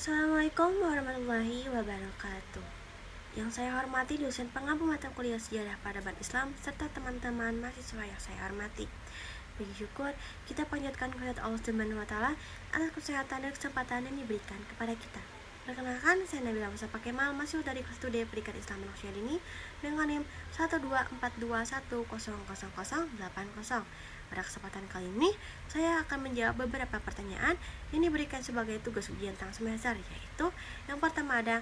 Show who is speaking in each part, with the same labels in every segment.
Speaker 1: Assalamualaikum warahmatullahi wabarakatuh. Yang saya hormati dosen pengampu mata kuliah sejarah peradaban Islam serta teman-teman mahasiswa yang saya hormati. Puji syukur kita panjatkan kehadirat Allah Subhanahu wa taala atas kesehatan dan kesempatan yang diberikan kepada kita. Perkenalkan, saya Nabila Musa Kemal, mahasiswa dari kelas studi Pendidikan Islam Manusia ini dengan NIM 12421000080. Pada kesempatan kali ini, saya akan menjawab beberapa pertanyaan yang diberikan sebagai tugas ujian tengah semester, yaitu yang pertama ada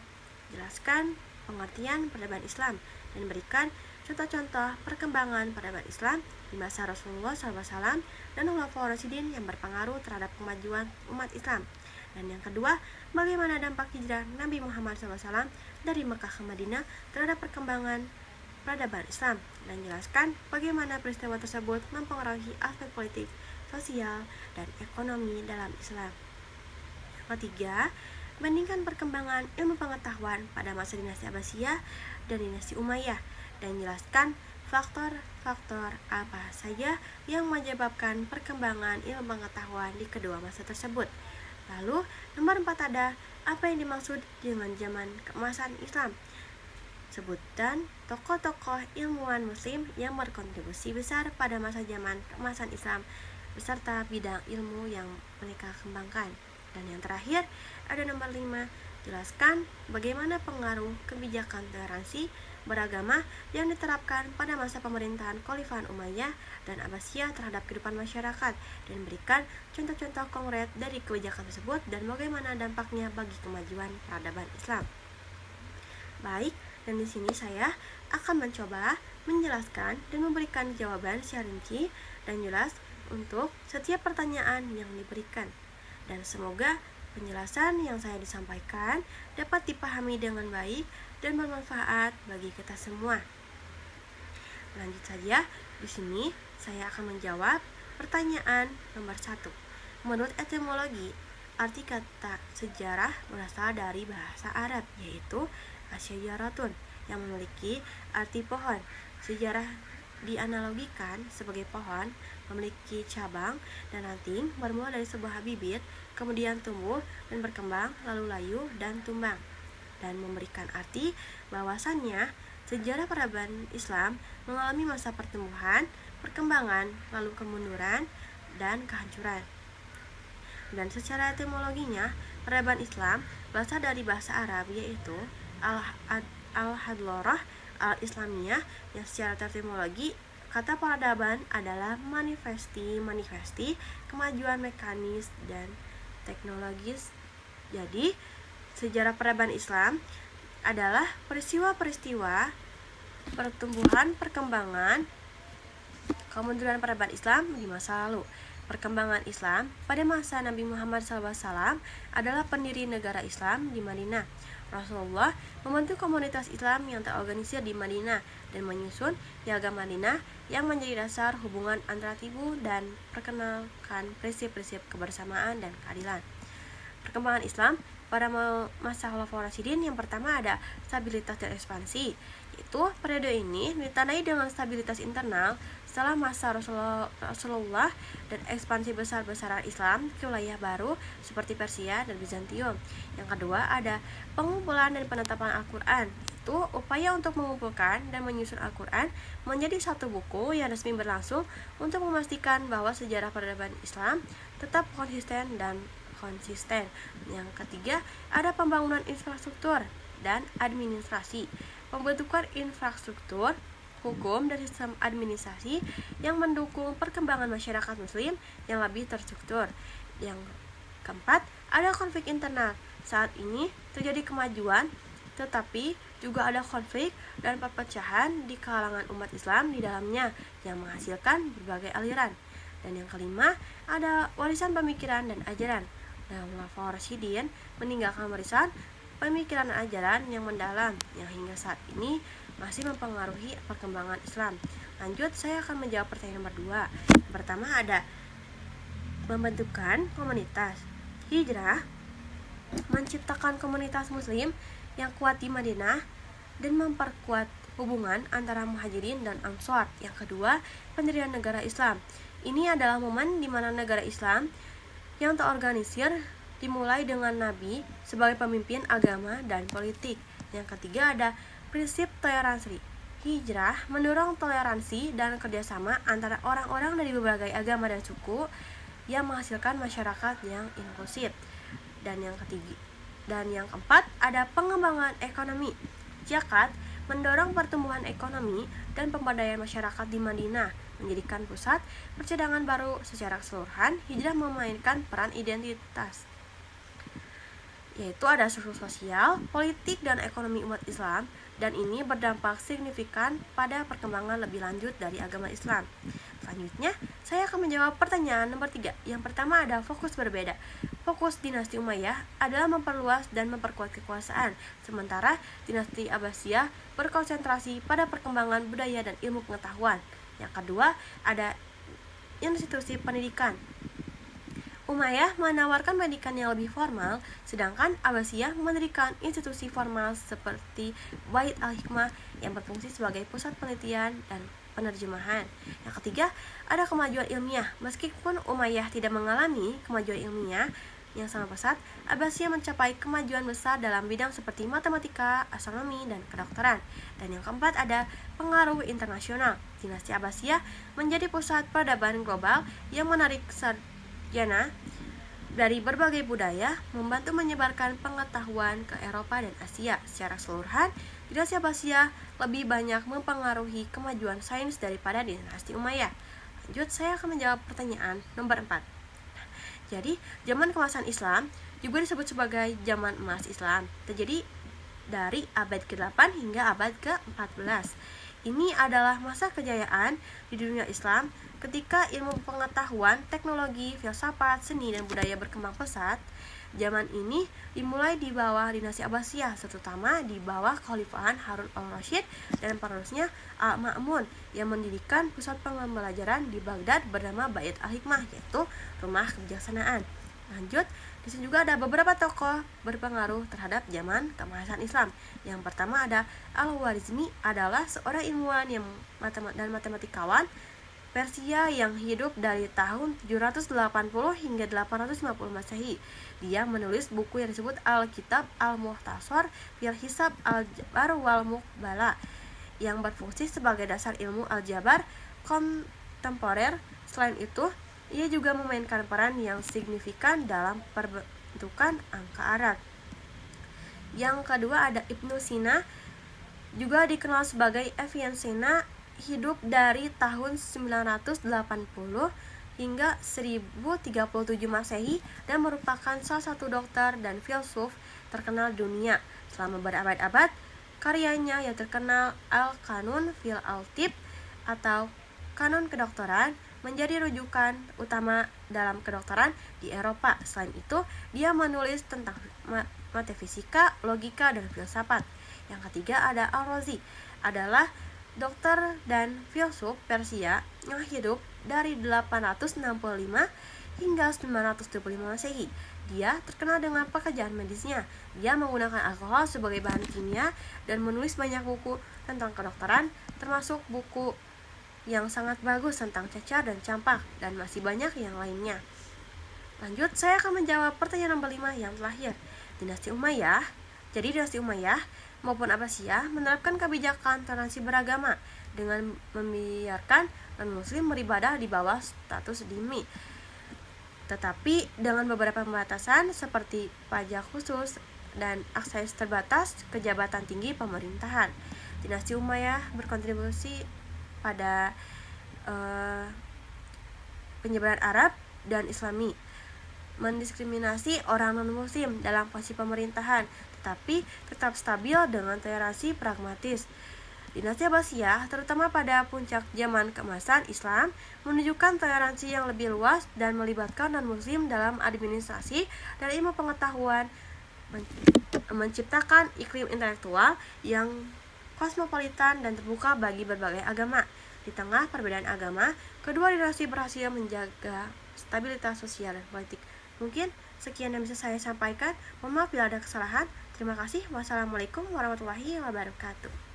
Speaker 1: jelaskan pengertian peradaban Islam dan berikan contoh-contoh perkembangan peradaban Islam di masa Rasulullah SAW dan Khulafaur Rasyidin yang berpengaruh terhadap kemajuan umat Islam. Dan yang kedua, bagaimana dampak hijrah Nabi Muhammad SAW dari Mekah ke Madinah terhadap perkembangan peradaban Islam, dan jelaskan bagaimana peristiwa tersebut mempengaruhi aspek politik, sosial, dan ekonomi dalam Islam. Yang ketiga, bandingkan perkembangan ilmu pengetahuan pada masa dinasti Abbasiyah dan dinasti Umayyah, dan jelaskan faktor-faktor apa saja yang menyebabkan perkembangan ilmu pengetahuan di kedua masa tersebut. Lalu, nomor 4 ada apa yang dimaksud dengan zaman keemasan Islam. Sebutkan tokoh-tokoh ilmuwan muslim yang berkontribusi besar pada masa zaman keemasan Islam beserta bidang ilmu yang mereka kembangkan. Dan yang terakhir ada nomor 5, jelaskan bagaimana pengaruh kebijakan toleransi beragama yang diterapkan pada masa pemerintahan Khalifah Umayyah dan Abbasiyah terhadap kehidupan masyarakat, dan berikan contoh-contoh konkret dari kebijakan tersebut dan bagaimana dampaknya bagi kemajuan peradaban Islam. Baik, dan di sini saya akan mencoba menjelaskan dan memberikan jawaban secara rinci dan jelas untuk setiap pertanyaan yang diberikan. Dan semoga penjelasan yang saya disampaikan dapat dipahami dengan baik dan bermanfaat bagi kita semua. Lanjut saja, di sini saya akan menjawab pertanyaan nomor 1. Menurut etimologi, arti kata sejarah berasal dari bahasa Arab, yaitu asyajaratun, yang memiliki arti pohon. Sejarah dianalogikan sebagai pohon, memiliki cabang dan ranting, bermula dari sebuah bibit, kemudian tumbuh dan berkembang, lalu layu dan tumbang, dan memberikan arti bahwasannya sejarah peradaban Islam mengalami masa pertumbuhan, perkembangan, lalu kemunduran, dan kehancuran. Dan secara etimologinya, peradaban Islam berasal dari bahasa Arab, yaitu al-hadlorah al-islamiyah, yang secara etimologi kata peradaban adalah manifesti kemajuan mekanis dan teknologis. Jadi, sejarah peradaban Islam adalah peristiwa-peristiwa pertumbuhan, perkembangan, kemunduran peradaban Islam di masa lalu. Perkembangan Islam pada masa Nabi Muhammad SAW adalah pendiri negara Islam di Madinah. Rasulullah membentuk komunitas Islam yang terorganisir di Madinah dan menyusun piagam Madinah yang menjadi dasar hubungan antara tribu dan perkenalkan prinsip-prinsip kebersamaan dan keadilan. Perkembangan Islam pada masa Khulafaur Rasyidin, yang pertama ada stabilitas dan ekspansi. Itu periode ini ditandai dengan stabilitas internal setelah masa Rasulullah dan ekspansi besar-besaran Islam ke wilayah baru seperti Persia dan Bizantium. Yang kedua ada pengumpulan dan penetapan Al-Quran. Itu upaya untuk mengumpulkan dan menyusun Al-Quran menjadi satu buku yang resmi berlangsung untuk memastikan bahwa sejarah peradaban Islam tetap konsisten. Yang ketiga ada pembangunan infrastruktur dan administrasi. Pembentukan infrastruktur, hukum, dan sistem administrasi yang mendukung perkembangan masyarakat muslim yang lebih terstruktur. Yang keempat, ada konflik internal. Saat ini terjadi kemajuan, tetapi juga ada konflik dan perpecahan di kalangan umat Islam di dalamnya yang menghasilkan berbagai aliran. Dan yang kelima, ada warisan pemikiran dan ajaran. Dan Khulafaur Rasyidin meninggalkan warisan pemikiran dan ajaran yang mendalam yang hingga saat ini masih mempengaruhi perkembangan Islam. Lanjut, saya akan menjawab pertanyaan nomor 2. Pertama ada pembentukan komunitas. Hijrah menciptakan komunitas muslim yang kuat di Madinah dan memperkuat hubungan antara Muhajirin dan Ansor. Yang kedua, pendirian negara Islam. Ini adalah momen di mana negara Islam yang terorganisir dimulai dengan Nabi sebagai pemimpin agama dan politik. Yang ketiga ada prinsip toleransi. Hijrah mendorong toleransi dan kerjasama antara orang-orang dari berbagai agama dan suku yang menghasilkan masyarakat yang inklusif. Dan yang keempat ada pengembangan ekonomi. Zakat mendorong pertumbuhan ekonomi dan pemberdayaan masyarakat di Madinah, menjadikan pusat percadangan baru secara keseluruhan. Hijrah memainkan peran identitas, yaitu ada struktur sosial, politik, dan ekonomi umat Islam, dan ini berdampak signifikan pada perkembangan lebih lanjut dari agama Islam. Selanjutnya, saya akan menjawab pertanyaan nomor 3. Yang pertama ada fokus berbeda. Fokus dinasti Umayyah adalah memperluas dan memperkuat kekuasaan, sementara dinasti Abbasiyah berkonsentrasi pada perkembangan budaya dan ilmu pengetahuan. Yang kedua ada institusi pendidikan. Umayyah menawarkan pendidikan yang lebih formal, sedangkan Abbasiyah mendirikan institusi formal seperti Bait al-Hikmah yang berfungsi sebagai pusat penelitian dan penerjemahan. Yang ketiga, ada kemajuan ilmiah. Meskipun Umayyah tidak mengalami kemajuan ilmiah yang sama pesat, Abbasiyah mencapai kemajuan besar dalam bidang seperti matematika, astronomi, dan kedokteran. Dan yang keempat ada pengaruh internasional. Dinasti Abbasiyah menjadi pusat peradaban global yang menarik sarjana dari berbagai budaya, membantu menyebarkan pengetahuan ke Eropa dan Asia. Secara keseluruhan, dinasti Abbasiyah lebih banyak mempengaruhi kemajuan sains daripada dinasti Umayyah. Lanjut, saya akan menjawab pertanyaan nomor 4. Jadi, zaman keemasan Islam juga disebut sebagai zaman emas Islam, terjadi dari abad ke-8 hingga abad ke-14. Ini adalah masa kejayaan di dunia Islam ketika ilmu pengetahuan, teknologi, filsafat, seni, dan budaya berkembang pesat. Zaman ini dimulai di bawah dinasti Abbasiyah, terutama di bawah kekhalifahan Harun al-Rasyid dan penerusnya Al-Ma'mun yang mendirikan pusat pembelajaran di Baghdad bernama Bait al-Hikmah, yaitu rumah kebijaksanaan. Lanjut, di sini juga ada beberapa tokoh berpengaruh terhadap zaman keemasan Islam. Yang pertama ada Al-Khwarizmi, adalah seorang ilmuwan dan matematikawan Persia yang hidup dari tahun 780 hingga 850 Masehi. Dia menulis buku yang disebut Al-Kitab Al-Mukhtasar fil Hisab Al-Jabar wal Muqbala yang berfungsi sebagai dasar ilmu aljabar kontemporer. Selain itu, ia juga memainkan peran yang signifikan dalam perbentukan angka Arab. Yang kedua ada Ibnu Sina, juga dikenal sebagai Avicenna, hidup dari tahun 980 hingga 1037 Masehi dan merupakan salah satu dokter dan filsuf terkenal dunia. Selama berabad-abad, karyanya yang terkenal Al-Qanun fil Al-Tibb atau Kanon Kedokteran menjadi rujukan utama dalam kedokteran di Eropa. Selain itu, dia menulis tentang metafisika, logika, dan filsafat. Yang ketiga ada Al-Razi, adalah dokter dan filsuf Persia yang hidup dari 865 hingga 975 Masehi. Dia terkenal dengan pekerjaan medisnya. Dia menggunakan alkohol sebagai bahan kimia dan menulis banyak buku tentang kedokteran, termasuk buku yang sangat bagus tentang cacar dan campak, dan masih banyak yang lainnya. Lanjut, saya akan menjawab pertanyaan nomor 5 yang terakhir. Dinasti Umayyah. Jadi dinasti Umayyah maupun Abbasiyah menerapkan kebijakan toleransi beragama dengan membiarkan non-muslim beribadah di bawah status dhimmi, tetapi dengan beberapa pembatasan seperti pajak khusus dan akses terbatas ke jabatan tinggi pemerintahan. Dinasti Umayyah berkontribusi pada penyebaran Arab dan Islami, mendiskriminasi orang non-muslim dalam posisi pemerintahan, tetapi tetap stabil dengan toleransi pragmatis. Dinasti Abbasiyah, terutama pada puncak zaman keemasan Islam, menunjukkan toleransi yang lebih luas dan melibatkan non-muslim dalam administrasi dan ilmu pengetahuan, menciptakan iklim intelektual yang kosmopolitan dan terbuka bagi berbagai agama. Di tengah perbedaan agama, kedua dinasti berhasil menjaga stabilitas sosial dan politik. Mungkin sekian yang bisa saya sampaikan. Mohon maaf bila ada kesalahan. Terima kasih. Wassalamualaikum warahmatullahi wabarakatuh.